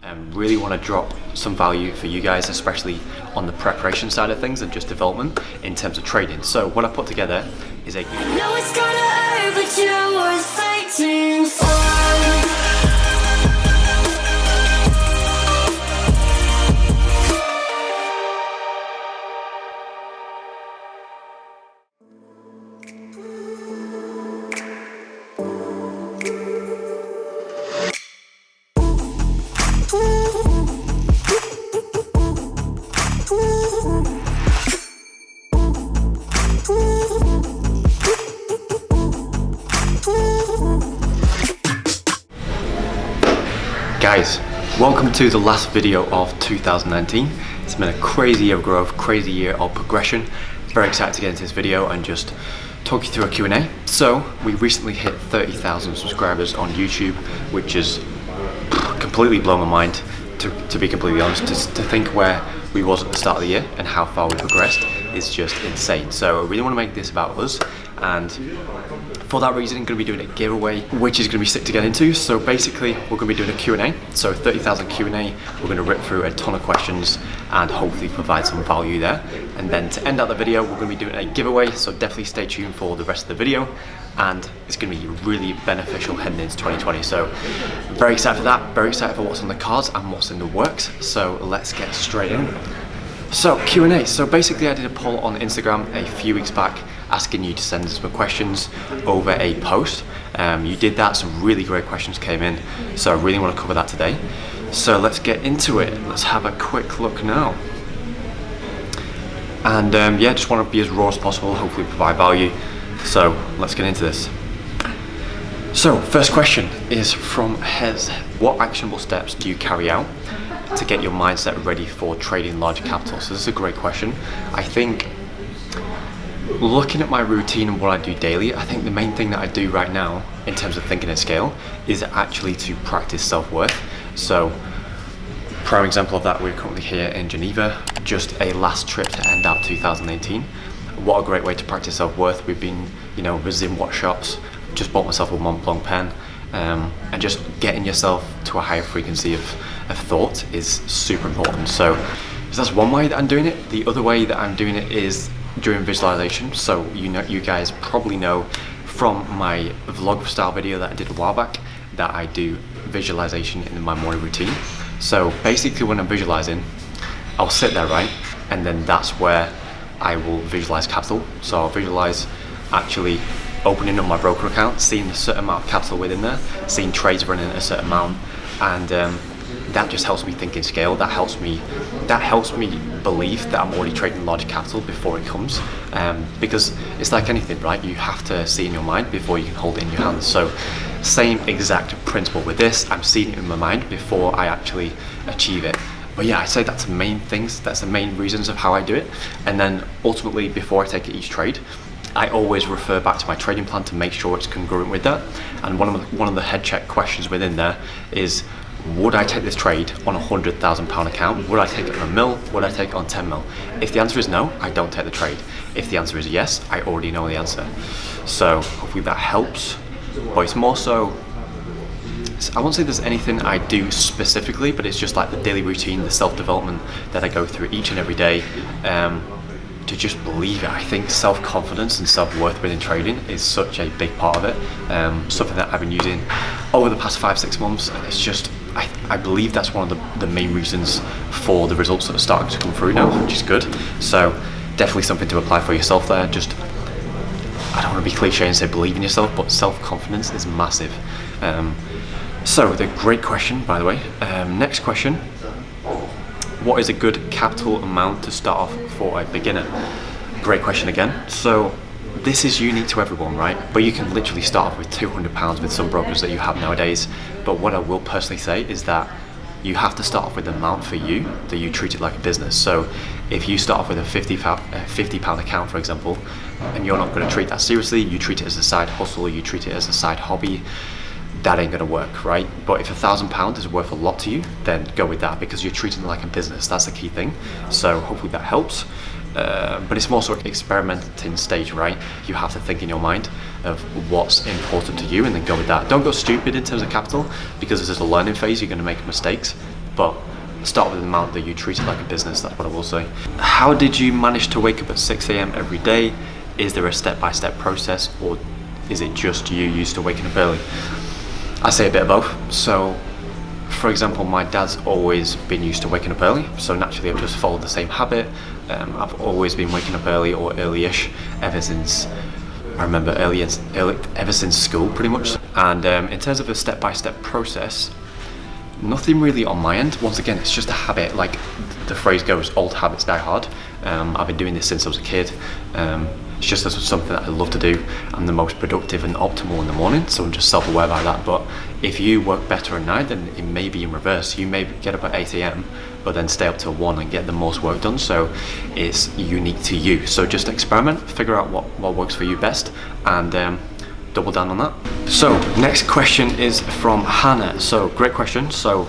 and really want to drop some value for you guys, especially on the preparation side of things and just development in terms of trading. So what I put together is a know it's gonna hurt, but you're worth fighting for. Guys, welcome to the last video of 2019. It's been a crazy year of growth, crazy year of progression. Very excited to get into this video and just talk you through a Q&A. So we recently hit 30,000 subscribers on YouTube, which is completely blown my mind, to be completely honest. To think where we was at the start of the year and how far we progressed is just insane. So I really want to make this about us, and for that reason I'm going to be doing a giveaway, which is going to be sick to get into. So basically we're going to be doing a Q&A, so 30,000 Q&A. We're going to rip through a ton of questions and hopefully provide some value there. And then to end out the video, we're going to be doing a giveaway, so definitely stay tuned for the rest of the video, and it's going to be really beneficial heading into 2020. So very excited for that, very excited for what's on the cards and what's in the works. So let's get straight in. So Q&A, so basically I did a poll on Instagram a few weeks back asking you to send us some questions over a post. You did that, some really great questions came in, so I really want to cover that today. So let's get into it. Let's have a quick look now. And yeah, just want to be as raw as possible, hopefully provide value. So let's get into this. So first question is from Hez. What actionable steps do you carry out to get your mindset ready for trading large capital? So this is a great question. I think looking at my routine and what I do daily, I think the main thing that I do right now in terms of thinking at scale is actually to practice self-worth. So prime example of that, we're currently here in Geneva, just a last trip to end out 2018. What a great way to practice self-worth. We've been, visiting workshops, just bought myself a Mont Blanc pen, and just getting yourself to a higher frequency of thought is super important. So that's one way that I'm doing it. The other way that I'm doing it is during visualization. So you guys probably know from my vlog style video that I did a while back that I do visualization in my morning routine. So basically when I'm visualizing, I'll sit there, right? And then that's where I will visualize capital. So I'll visualize actually opening up my broker account, seeing a certain amount of capital within there, seeing trades running at a certain amount, and that just helps me think in scale. That helps me believe that I'm already trading large capital before it comes, because it's like anything, right? You have to see in your mind before you can hold it in your hands. So same exact principle with this. I'm seeing it in my mind before I actually achieve it. But yeah, I'd say that's the main things, that's the main reasons of how I do it. And then ultimately, before I take each trade, I always refer back to my trading plan to make sure it's congruent with that. And one of the head check questions within there is, would I take this trade on a £100,000 account? Would I take it on a mil? Would I take it on 10 mil? If the answer is no, I don't take the trade. If the answer is yes, I already know the answer. So hopefully that helps. But it's more so, I won't say there's anything I do specifically, but it's just like the daily routine, the self-development that I go through each and every day, to just believe it. I think self-confidence and self-worth within trading is such a big part of it. Something that I've been using over the past 5-6 months, and it's just, I believe that's one of the main reasons for the results that are starting to come through now, which is good. So definitely something to apply for yourself there. Just, I don't want to be cliche and say believe in yourself, but self-confidence is massive. So the great question, by the way. Next question, what is a good capital amount to start off for a beginner? Great question again. So this is unique to everyone, right? But you can literally start off with £200 with some brokers that you have nowadays. But what I will personally say is that you have to start off with an amount for you that you treat it like a business. So if you start off with a £50 account, for example, and you're not going to treat that seriously, you treat it as a side hustle, you treat it as a side hobby, that ain't gonna work, right? But if £1,000 is worth a lot to you, then go with that, because you're treating it like a business. That's the key thing. So hopefully that helps. But it's more sort of experimenting stage, right? You have to think in your mind of what's important to you and then go with that. Don't go stupid in terms of capital, because this is a learning phase, you're gonna make mistakes. but start with the amount that you treat it like a business. That's what I will say. How did you manage to wake up at 6 a.m. every day? Is there a step-by-step process, or is it just you used to waking up early? I say a bit of both. So for example, my dad's always been used to waking up early, so naturally I've just followed the same habit. I've always been waking up early or early-ish ever since I remember ever since school pretty much. And in terms of a step-by-step process, nothing really on my end. Once again, it's just a habit. Like the phrase goes, old habits die hard. I've been doing this since I was a kid. It's just something that I love to do. I'm the most productive and optimal in the morning, so I'm just self-aware about that. But if you work better at night, then it may be in reverse. You may get up at 8 a.m, but then stay up till 1 and get the most work done. So it's unique to you. So just experiment, figure out what works for you best, and double down on that. So next question is from Hannah. So great question. So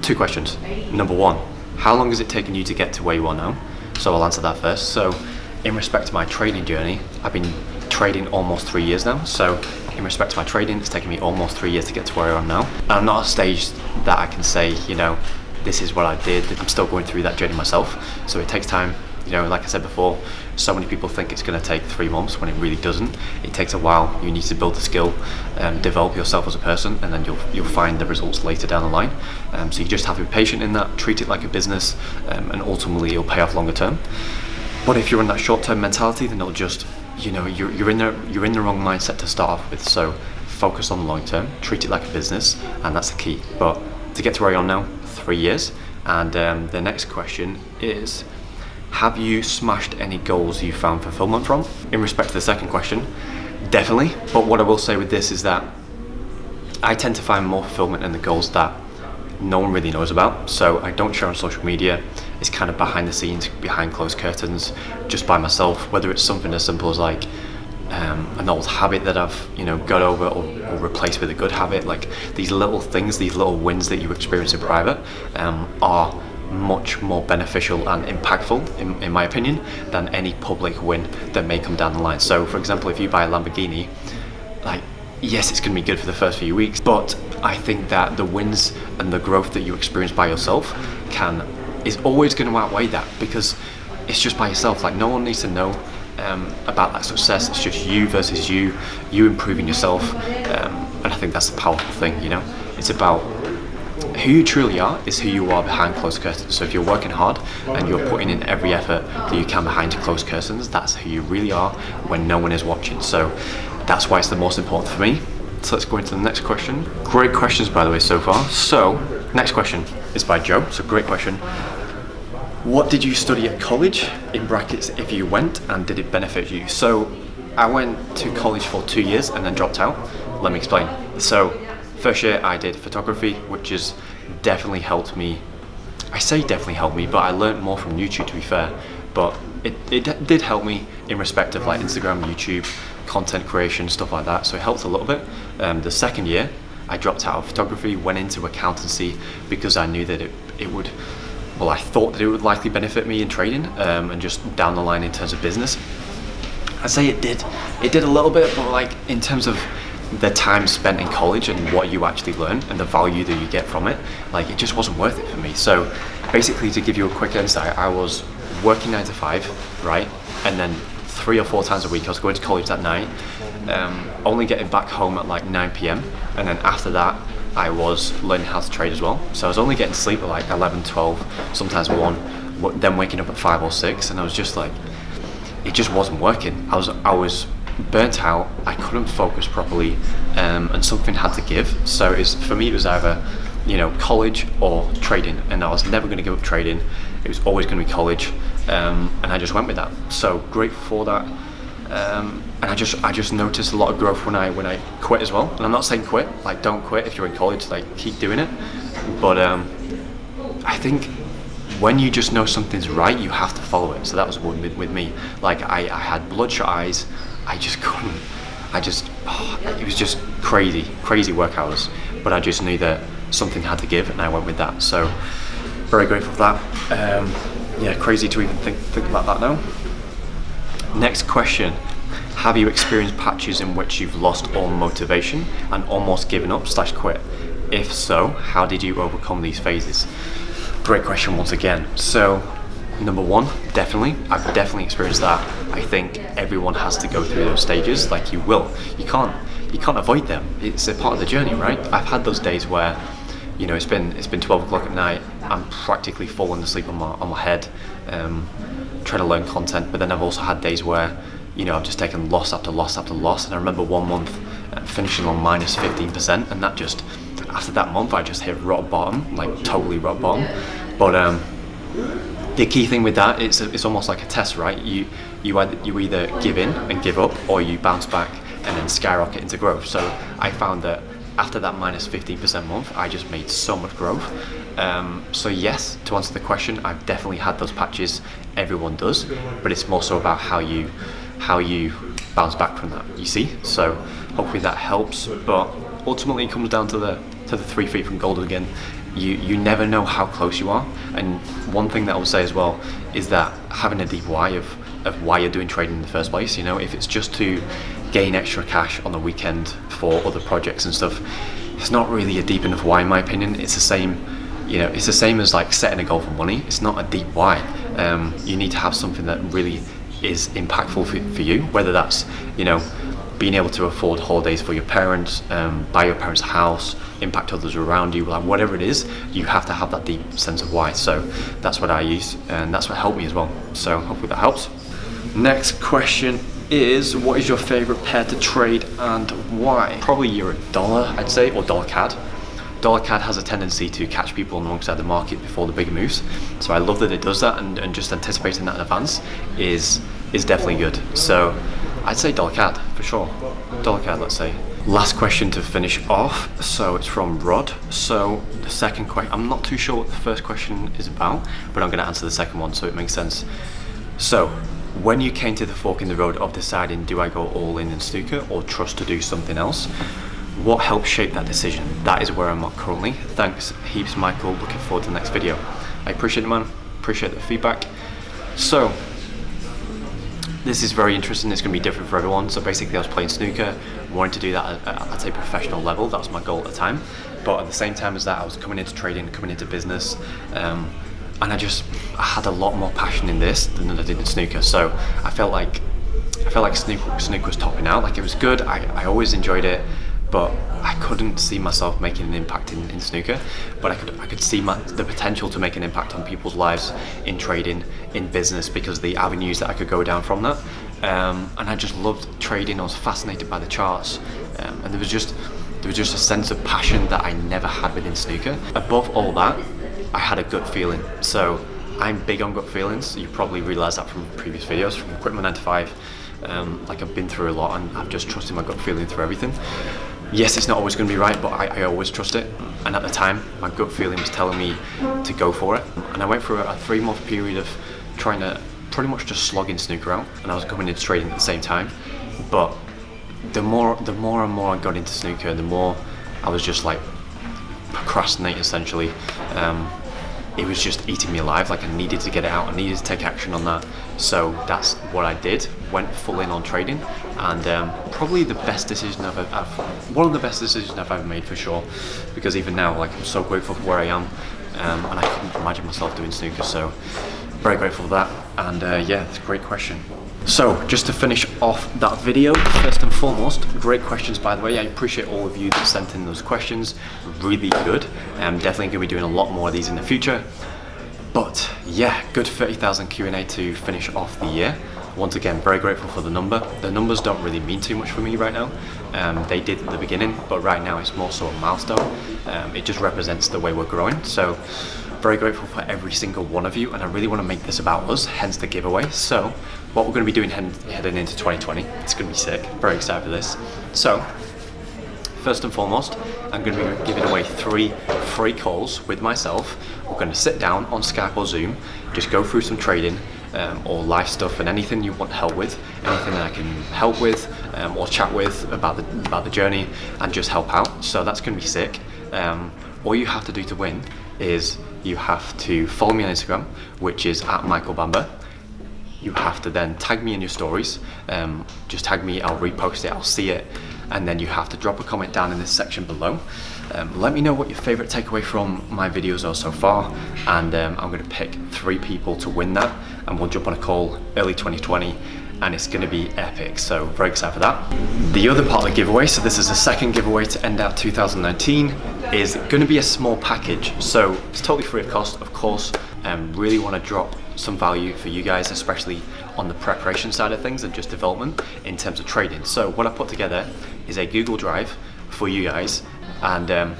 2 questions. Number 1, how long has it taken you to get to where you are now? So I'll answer that first. So in respect to my trading journey, I've been trading almost 3 years now. So in respect to my trading, it's taken me almost 3 years to get to where I am now. And I'm not at a stage that I can say, you know, this is what I did. I'm still going through that journey myself. So it takes time. You know, like I said before, so many people think it's going to take 3 months when it really doesn't. It takes a while. You need to build the skill, develop yourself as a person, and then you'll find the results later down the line. So you just have to be patient in that, treat it like a business, and ultimately it'll pay off longer term. But if you're in that short-term mentality, then it'll just, you know, you're in the wrong mindset to start off with. So focus on the long term, treat it like a business, and that's the key. But to get to where I am now, 3 years. And the next question is, have you smashed any goals you found fulfillment from? In respect to the second question, definitely. But what I will say with this is that I tend to find more fulfillment in the goals that no one really knows about. So I don't share on social media. It's kind of behind the scenes, behind closed curtains, just by myself. Whether it's something as simple as like an old habit that I've, you know, got over or replaced with a good habit. Like these little things, these little wins that you experience in private are much more beneficial and impactful in my opinion than any public win that may come down the line. So for example, if you buy a Lamborghini, like yes, it's going to be good for the first few weeks, but I think that the wins and the growth that you experience by yourself is always going to outweigh that, because it's just by yourself. Like no one needs to know about that success. It's just you versus you improving yourself, and I think that's the powerful thing. You know, it's about who you truly are is who you are behind closed curtains. So if you're working hard and you're putting in every effort that you can behind closed curtains, that's who you really are when no one is watching. So that's why it's the most important for me. So let's go into the next question. Great questions, by the way, so far. So next question is by Joe. So great question. What did you study at college? In brackets, if you went, and did it benefit you? So I went to college for 2 years and then dropped out. Let me explain. So first year I did photography, which has definitely helped me. I say definitely helped me, but I learned more from YouTube, to be fair. But it did help me in respect of like Instagram, YouTube, content creation, stuff like that. So it helped a little bit. The second year I dropped out of photography, went into accountancy because I knew that it would, well, I thought that it would likely benefit me in trading, and just down the line in terms of business. I'd say it did a little bit, but like in terms of the time spent in college and what you actually learn and the value that you get from it, like it just wasn't worth it for me. So basically, to give you a quick insight, I was working 9 to 5, right? And then 3 or 4 times a week I was going to college that night, only getting back home at like 9 p.m. And then after that I was learning how to trade as well. So I was only getting sleep at like 11, 12, sometimes 1, then waking up at 5 or 6, and I was just like, it just wasn't working. I was burnt out, I couldn't focus properly, and something had to give. So for me it was either, you know, college or trading, and I was never going to give up trading. It was always going to be college, and I just went with that. So grateful for that, and I just noticed a lot of growth when I quit as well. And I'm not saying quit, like don't quit if you're in college, like keep doing it. But I think when you just know something's right, you have to follow it. So that was with me. Like I had bloodshot eyes. I just couldn't. It was just crazy work hours. But I just knew that something had to give, and I went with that. So very grateful for that. Yeah, crazy to even think about that now. Next question. Have you experienced patches in which you've lost all motivation and almost given up / quit? If so, how did you overcome these phases? Great question once again. So number one, I've definitely experienced that. I think everyone has to go through those stages. Like you can't avoid them. It's a part of the journey, right? I've had those days where, you know, it's been 12 o'clock at night, I'm practically falling asleep on my head, trying to learn content. But then I've also had days where, you know, I've just taken loss after loss after loss. And I remember one month finishing on minus 15%, and that just, after that month, I just hit rock bottom, like totally rock bottom. But the key thing with that, it's almost like a test, right? You either give in and give up, or you bounce back and then skyrocket into growth. So I found that after that minus 15% month, I just made so much growth. So yes, to answer the question, I've definitely had those patches. Everyone does, but it's more so about how you bounce back from that, you see? So hopefully that helps, but ultimately it comes down to the 3 feet from gold again. You never know how close you are. And one thing that I would say as well is that having a deep why of why you're doing trading in the first place. You know, if it's just to gain extra cash on the weekend for other projects and stuff, it's not really a deep enough why, in my opinion. It's the same, you know, it's the same as like setting a goal for money. It's not a deep why. You need to have something that really is impactful for you, whether that's, you know, being able to afford holidays for your parents, buy your parents a house, impact others around you, like whatever it is, you have to have that deep sense of why. So that's what I use, and that's what helped me as well. So hopefully that helps. Next question is, what is your favorite pair to trade and why? Probably euro dollar, I'd say, or dollar CAD. Dollar CAD has a tendency to catch people alongside the market before the bigger moves. So I love that it does that, and just anticipating that in advance is definitely good. So I'd say dollar CAD for sure. Dollar CAD, let's say. Last question to finish off. So it's from Rod. So the second question, I'm not too sure what the first question is about, but I'm going to answer the second one so it makes sense. So when you came to the fork in the road of deciding, do I go all in snooker or trust to do something else? What helped shape that decision? That is where I'm at currently. Thanks heaps, Michael. Looking forward to the next video. I appreciate it, man. Appreciate the feedback. So this is very interesting. It's going to be different for everyone. So basically I was playing snooker, wanting to do that at a professional level. That was my goal at the time. But at the same time as that, I was coming into trading, coming into business. And I had a lot more passion in this than I did in snooker. So I felt like snooker was topping out. Like it was good. I always enjoyed it, but I couldn't see myself making an impact in snooker. But I could see the potential to make an impact on people's lives in trading, in business, because of the avenues that I could go down from that. And I just loved trading. I was fascinated by the charts, and there was just a sense of passion that I never had within snooker. Above all that, I had a gut feeling. So I'm big on gut feelings. You probably realised that from previous videos, from quitting my 9 to 5. Like I've been through a lot, and I've just trusted my gut feeling through everything. Yes, it's not always going to be right, but I always trust it. And at the time, my gut feeling was telling me to go for it. And I went through a 3-month period of trying to pretty much just slogging snooker out, and I was coming into trading at the same time. But the more and more I got into snooker, the more I was just like procrastinating essentially. It was just eating me alive. Like I needed to get it out, I needed to take action on that. So that's what I did, went full in on trading, and probably the best decision one of the best decisions I've ever made for sure, because even now, like I'm so grateful for where I am, and I couldn't imagine myself doing snooker, so very grateful for that. And yeah, it's a great question. So just to finish off that video, first and foremost, great questions by the way. I appreciate all of you that sent in those questions, really good. I'm definitely going to be doing a lot more of these in the future. But yeah, good 30,000 Q&A to finish off the year. Once again, very grateful for the number. The numbers don't really mean too much for me right now. They did at the beginning, but right now it's more so a milestone. It just represents the way we're growing. So very grateful for every single one of you, and I really want to make this about us, hence the giveaway. So what we're going to be doing heading into 2020, it's going to be sick. Very excited for this. So first and foremost, I'm going to be giving away 3 free calls with myself. We're going to sit down on Skype or Zoom, just go through some trading or life stuff, and anything you want help with, anything that I can help with or chat with about the journey and just help out. So that's going to be sick. All you have to do to win is you have to follow me on Instagram, which is @michaelbamber. You have to then tag me in your stories. Just tag me, I'll repost it, I'll see it. And then you have to drop a comment down in this section below. Let me know what your favorite takeaway from my videos are so far, and I'm going to pick 3 people to win that, and we'll jump on a call early 2020, and it's going to be epic. So very excited for that. The other part of the giveaway, so this is the second giveaway to end out 2019, is going to be a small package. So it's totally free of cost, of course. Really want to drop some value for you guys, especially on the preparation side of things and just development in terms of trading. So what I put together is a Google Drive for you guys, and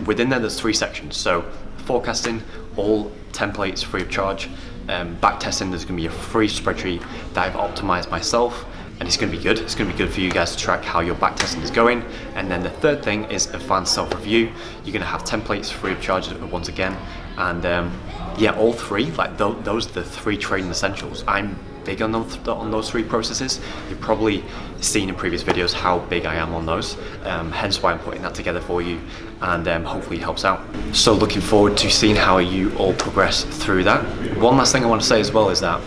within there there's 3 sections. So forecasting, all templates free of charge. Backtesting, there's going to be a free spreadsheet that I've optimized myself, and it's going to be good. It's going to be good for you guys to track how your backtesting is going. And then the third thing is advanced self-review. You're going to have templates free of charge once again, and yeah, all 3, like those are the 3 trading essentials. I'm big on those 3 processes. You've probably seen in previous videos how big I am on those, hence why I'm putting that together for you, and hopefully it helps out. So looking forward to seeing how you all progress through that. One last thing I want to say as well is that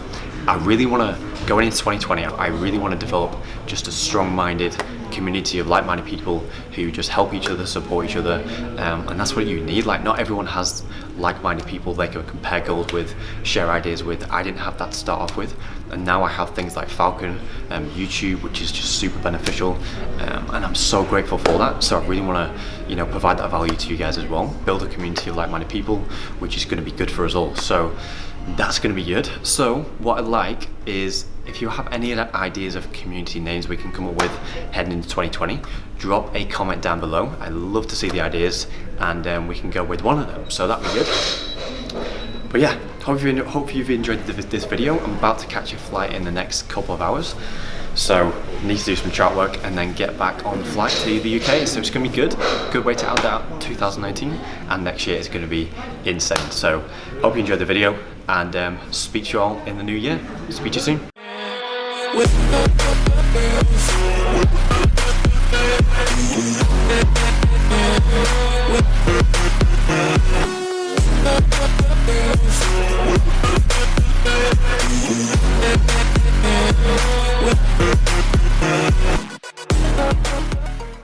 I really want to, going into 2020, I really want to develop just a strong-minded community of like-minded people who just help each other, support each other, and that's what you need. Like, not everyone has like-minded people they can compare goals with, share ideas with. I didn't have that to start off with, and now I have things like Falcon, YouTube, which is just super beneficial, and I'm so grateful for that. So I really want to, you know, provide that value to you guys as well, build a community of like-minded people, which is going to be good for us all. So that's going to be good. So what I'd like is, if you have any ideas of community names we can come up with heading into 2020, drop a comment down below. I love to see the ideas, and we can go with one of them. So that'd be good. But yeah, hope you've enjoyed this video. I'm about to catch a flight in the next couple of hours, so need to do some chart work and then get back on the flight to the UK. So it's going to be good way to end out 2019, and next year is going to be insane. So hope you enjoyed the video, and speak to you all in the new year. Speak to you soon.